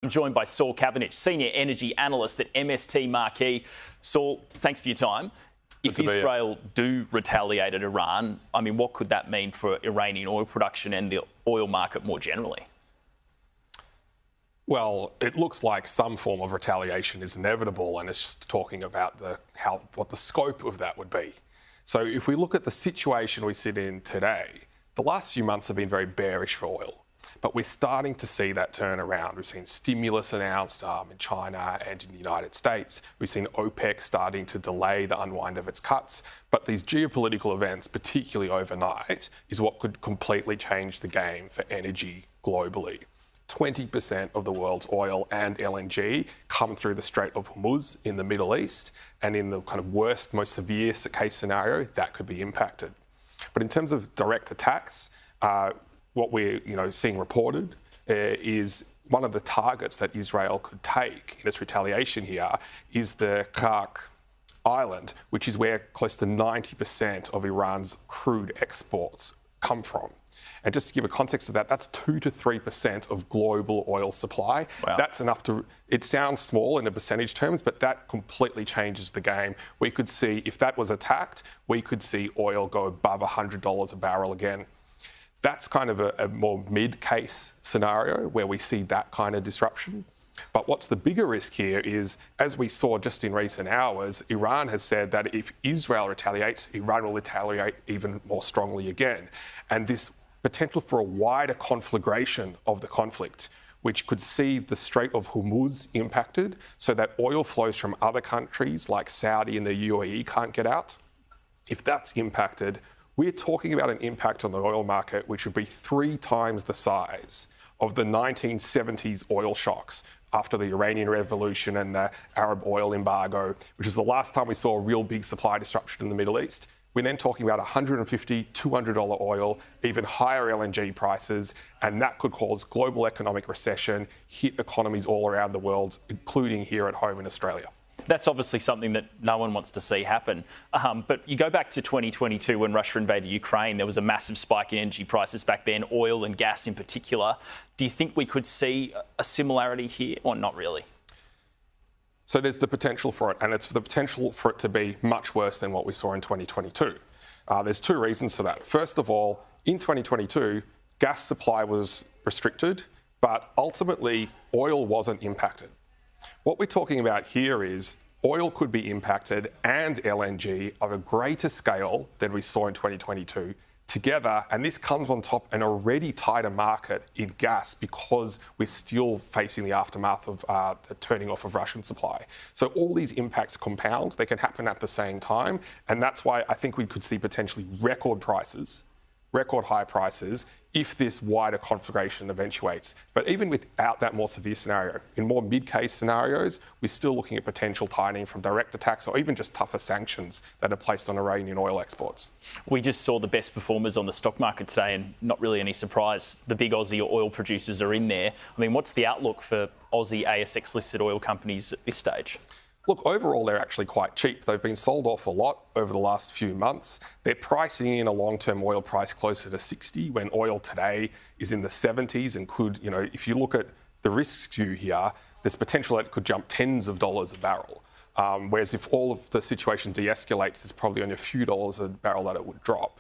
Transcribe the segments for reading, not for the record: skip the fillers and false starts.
I'm joined by Saul Cavendish, Senior Energy Analyst at MST Marquee. Saul, thanks for your time. If Israel do retaliate at Iran, I mean, what could that mean for Iranian oil production and the oil market more generally? Well, it looks like some form of retaliation is inevitable, and it's just talking about what the scope of that would be. So if we look at the situation we sit in today, the last few months have been very bearish for oil. But we're starting to see that turn around. We've seen stimulus announced in China and in the United States. We've seen OPEC starting to delay the unwind of its cuts. But these geopolitical events, particularly overnight, is what could completely change the game for energy globally. 20% of the world's oil and LNG come through the Strait of Hormuz in the Middle East. And in the kind of worst, most severe case scenario, that could be impacted. But in terms of direct attacks, what we're seeing reported is one of the targets that Israel could take in its retaliation here is the Kark Island, which is where close to 90% of Iran's crude exports come from. And just to give a context of that, that's 2 to 3% of global oil supply. Wow. That's enough it sounds small in a percentage terms, but that completely changes the game. We could see, if that was attacked, we could see oil go above $100 a barrel again. That's kind of a more mid-case scenario where we see that kind of disruption. But what's the bigger risk here is, as we saw just in recent hours, Iran has said that if Israel retaliates, Iran will retaliate even more strongly again. And this potential for a wider conflagration of the conflict, which could see the Strait of Hormuz impacted so that oil flows from other countries like Saudi and the UAE can't get out. If that's impacted, we're talking about an impact on the oil market which would be 3 times the size of the 1970s oil shocks after the Iranian Revolution and the Arab oil embargo, which is the last time we saw a real big supply disruption in the Middle East. We're then talking about $150, $200 oil, even higher LNG prices, and that could cause global economic recession, hit economies all around the world, including here at home in Australia. That's obviously something that no one wants to see happen. But you go back to 2022 when Russia invaded Ukraine, there was a massive spike in energy prices back then, oil and gas in particular. Do you think we could see a similarity here or not really? So there's the potential for it, and it's the potential for it to be much worse than what we saw in 2022. There's 2 reasons for that. First of all, in 2022, gas supply was restricted, but ultimately oil wasn't impacted. What we're talking about here is oil could be impacted and LNG on a greater scale than we saw in 2022 together, and this comes on top of an already tighter market in gas because we're still facing the aftermath of the turning off of Russian supply. So all these impacts compound, they can happen at the same time, and that's why I think we could see potentially record high prices if this wider conflagration eventuates. But even without that more severe scenario, in more mid-case scenarios, we're still looking at potential tightening from direct attacks or even just tougher sanctions that are placed on Iranian oil exports. We just saw the best performers on the stock market today, and not really any surprise, the big Aussie oil producers are in there. I mean, what's the outlook for Aussie ASX-listed oil companies at this stage? Look, overall, they're actually quite cheap. They've been sold off a lot over the last few months. They're pricing in a long-term oil price closer to 60 when oil today is in the 70s and could, if you look at the risk skew here, there's potential that it could jump tens of dollars a barrel. Whereas if all of the situation de-escalates, there's probably only a few dollars a barrel that it would drop.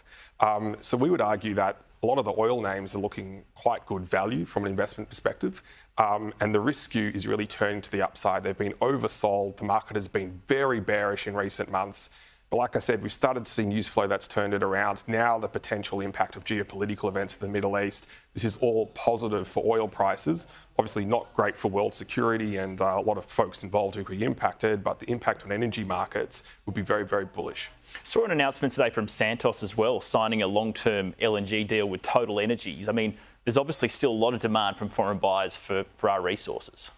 So we would argue that a lot of the oil names are looking quite good value from an investment perspective. And the risk skew is really turning to the upside. They've been oversold. The market has been very bearish in recent months. But like I said, we've started to see news flow that's turned it around. Now the potential impact of geopolitical events in the Middle East, this is all positive for oil prices. Obviously not great for world security and a lot of folks involved who could be impacted, but the impact on energy markets would be very, very bullish. Saw an announcement today from Santos as well, signing a long-term LNG deal with Total Energies. I mean, there's obviously still a lot of demand from foreign buyers for our resources.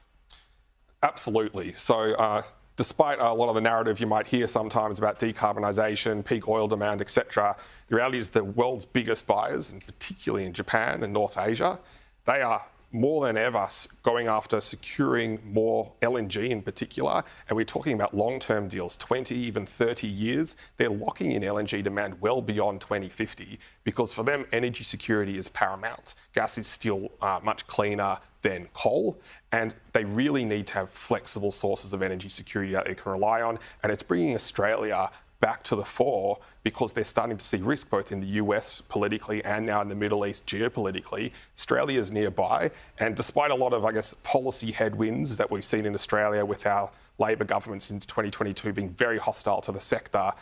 Absolutely. So despite a lot of the narrative you might hear sometimes about decarbonisation, peak oil demand, etc., the reality is the world's biggest buyers, and particularly in Japan and North Asia, they are more than ever going after securing more LNG in particular. And we're talking about long-term deals, 20, even 30 years. They're locking in LNG demand well beyond 2050 because for them, energy security is paramount. Gas is still much cleaner, than coal, and they really need to have flexible sources of energy security that they can rely on, and it's bringing Australia back to the fore because they're starting to see risk both in the US politically and now in the Middle East geopolitically. Australia is nearby, and despite a lot of, I guess, policy headwinds that we've seen in Australia with our Labor government since 2022 being very hostile to the sector,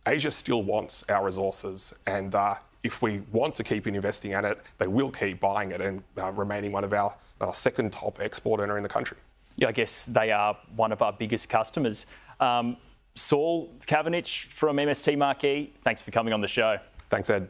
Asia still wants our resources, and if we want to keep investing in it, they will keep buying it and remaining one of our second top export earner in the country. Yeah, I guess they are one of our biggest customers. Saul Kavanagh from MST Marquee, thanks for coming on the show. Thanks, Ed.